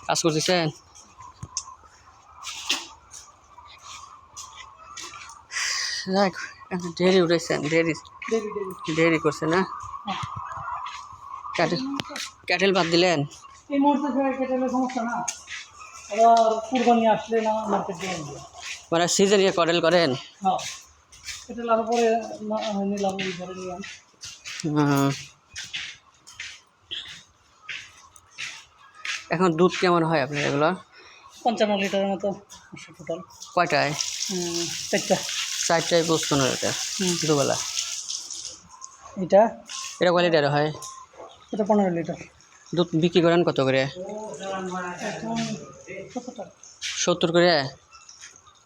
কাজ করতেছেন? যাক ডেরি উঠেছেন, ডেরি করছে না? ক্যাটেল বাদ দিলেন? এই মুহূর্তে ক্যাটেলের সমস্যা না, আবার কুরবানি আসলে না মার্কেট দিয়ে মানে সিজন ইয়ে ক্যাটেল করেন? হ্যাঁ, ক্যাটেল আরো পরে নিলাম, ধরে নিলাম। এখন দুধ কেমন হয় আপনার এগুলো? 55 লিটারের মতো টোটাল। কয়টায়? 4টায় 55 লিটার দুবেলা। এটা কয় লিটার হয়? এটা 15 লিটার। দুধ বিক্রি করেন কত করে? 70 করে?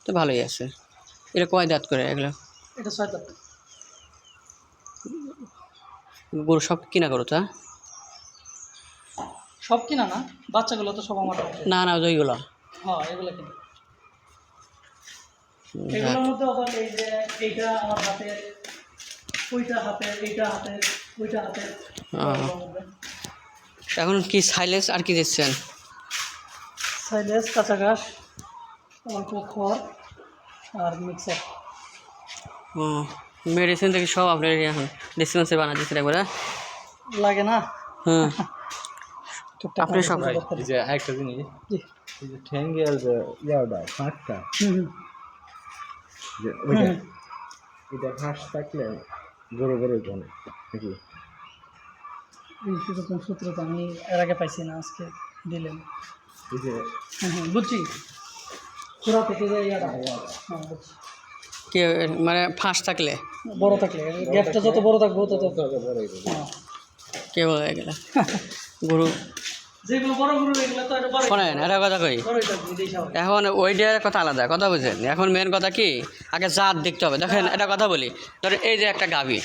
তো ভালোই আছে। এটা কয় দাঁত করে এগুলো? এটা 6 দাঁত। গরু সব কিনা গরু তা? সব কিনা না, বাচ্চাগুলো তো সব আমার। না ওইগুলো। হ্যাঁ, এগুলো কিনা। এগুলোর মধ্যে আবার এই যে এইটা আমার হাতে, ওইটা হাতে, এইটা হাতে, ওইটা হাতে। এখন কি সাইলেন্স আর কি দিচ্ছেন? সাইলেন্স, কাঁচা ঘাস, অল্প খড় আর মিক্সার। মেডিসিন থেকে সব আপনার এখন ডিসপেন্সে বানা দিচ্ছে একবারে লাগে না? আপনি সব এই যে একটা জিনিস, এই যে ঠ্যাঙ্গের যে ইয়াটা ফাঁকটা, যে ওইটা এটা ফাঁস থাকলে গরু জানে নাকি? এই সেরকম সূত্র তো আমি এর আগে পাইছি না, আজকে দিলেন। এই যে বুঝছি, পুরা থেকে যে ইয়াটা। বুঝছি। কি মানে ফাঁস থাকলে বড় থাকলে গ্যাপটা যত বড় থাকবে তত বড় কে বলে গেলে গরু যেগুলো বড় গরু এগুলো তো এটা বড়। শোনেন একটা কথা কই, এখন ওইটার কথা আলাদা, কথা বুঝছেন? এখন মেন কথা কি, আগে জাত দেখতে হবে। দেখেন একটা কথা বলি, ধরেন এই যে একটা গাভী,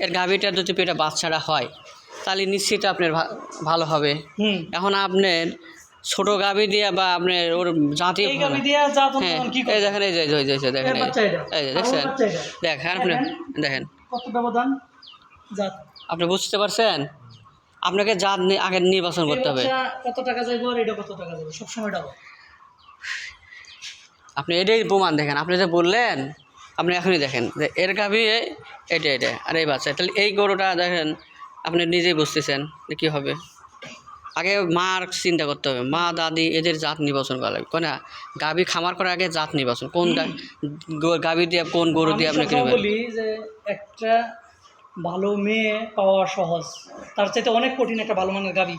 এর গাভীটা যদি পেটে বাচ্চাটা হয় তাহলে নিশ্চিত আপনার ভালো হবে। এখন আপনার ছোট গাভী দিয়ে বা আপনার ওর জাতি, হ্যাঁ এই দেখেন, এই যে দেখেন, এই যে দেখছেন, দেখেন আপনি দেখেন কত ব্যবধান জাত, আপনি বুঝতে পারছেন? আপনাকে জাত আগে নির্বাচন করতে হবে। কত টাকা যাইব আর এটা কত টাকা যাবে সবসময় ডাবল। আপনি এটাই প্রমাণ দেখেন, আপনি যে বললেন, আপনি এখনই দেখেন যে এর গাভী এটা আর এই বাচ্চা, তাহলে এই গরুটা দেখেন, আপনি নিজেই বুঝতেছেন যে কী হবে। আগে মার চিন্তা করতে হবে, মা দাদি এদের জাত নির্বাচন করা লাগবে। কেন গাভী খামার করার আগে জাত নির্বাচন, কোন গাভী দিয়ে কোন গরু দিয়ে আপনি কিনবেন। বলি যে একটা ভালো মেয়ে পাওয়া সহজ, তার চাইতে অনেক কঠিন একটা ভালো মানের গাভী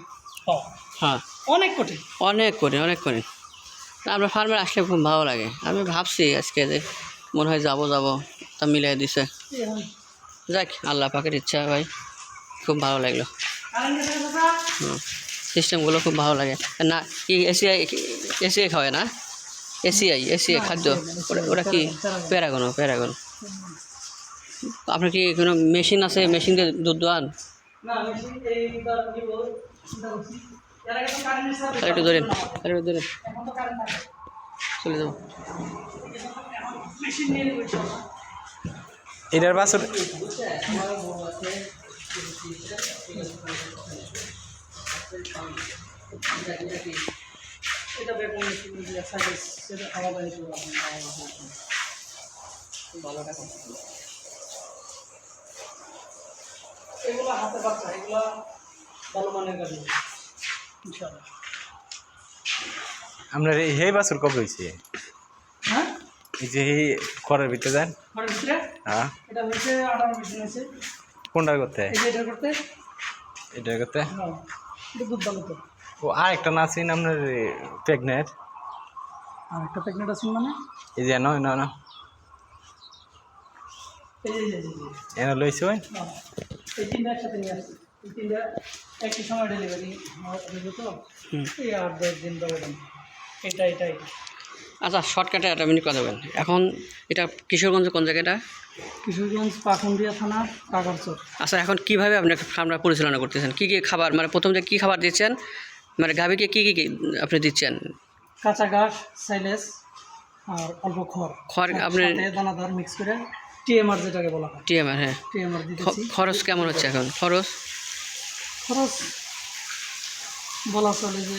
পাওয়া। হ্যাঁ, অনেক কঠিন, অনেক কঠিন। আপনার ফার্মে আসলে খুব ভালো লাগে। আমি ভাবছি আজকে যে মনে হয় যাবো তা মিলাই দিছে। যাক, আল্লাহ পাকের ইচ্ছা ভাই, খুব ভালো লাগলো। সিস্টেমগুলো খুব ভালো লাগে না? কি এসিআই খাওয়ায় না? এসিআই খাদ্য, ওরা কি প্যারাগন? আপনার কি কোনো মেশিন আছে? মেশিন দিয়ে দুধ দোয়ান? একটু ধরেন চলে যাবো। এটার বাছুর এগুলো হাতে বাচ্চা, এগুলো ভালো মানের গাড়ি ইনশাআল্লাহ। আপনার এই বাছুর কবে হয়েছে? হ্যাঁ, এই যে খড়ের ভিতরে দেন। হ্যাঁ, এটা হচ্ছে 18 দিন হয়েছে। কোনটা করতে? এটা করতে দুধ ভালো তো। ও আরেকটা না আছেন আপনার প্রেগনেন্ট? আরেকটা প্রেগনেন্ট আছেন মানে? এই যে না এই লইছে ওই এই তিনটা একসাথে নিয়ে আসছি। এই তিনটা একই সময় ডেলিভারি হবে তো, এই 8-10 দিন ব্যবধান। এটা আচ্ছা, শর্টকাটে একটা মিনিট কথা বলেন। এখন এটা কিশোরগঞ্জ কোন জায়গাটা? কিশোরগঞ্জ পাকুন্দিয়া থানা, কাকারচর। আচ্ছা, এখন কীভাবে আপনি ফার্মটা পরিচালনা করতেছেন? কী খাবার, মানে প্রথম যে কী খাবার দিচ্ছেন, মানে গাভীকে কী আপনি দিচ্ছেন? কাঁচা ঘাস, সাইলেস আর অল্প খড় আপনি দানাদার মিক্স করে, টিএমআর যেটাকে বলা হয়। টিএমআর, হ্যাঁ। টিএমআর দিতেছি। খরচ কেমন হচ্ছে এখন? খরচ বলা চলে যে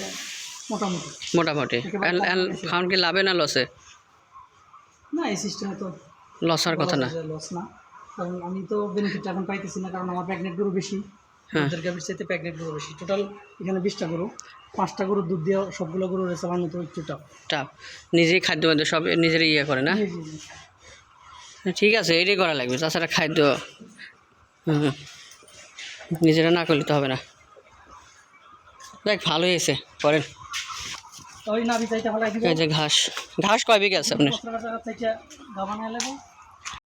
মোটামুটি। মোটামুটি ফার্ম কি লাভে না লসে? না এই সিস্টেমে তো লসার কথা না। লস না, কারণ আমি তো বেনিফিট এখন পাইতেছি না, কারণ আমার প্রেগনেন্ট গরু বেশি, হ্যাঁ। দুধের গাভীর চাইতে প্রেগনেন্ট গরু বেশি। টোটাল এখানে 20টা গরু, 5টা গরুর দুধ দিয়ে সবগুলো গরু রেসে আমার মতো একটু টাফ। টাপ নিজেই খাদ্য মাদ্য সব নিজেরই ইয়ে করে না। জি জি জি। ঠিক আছে, এটাই করা লাগবে, তাছাড়া খাদ্য নিজেরা না করলে তো হবে না। দেখ ভালো হয়েছে, করেন। ওই নাভি চাইতে ভালো এই যে ঘাস, ঘাস কয় বিঘা আছে আপনার? চাইতে গা বানায় লাগবে।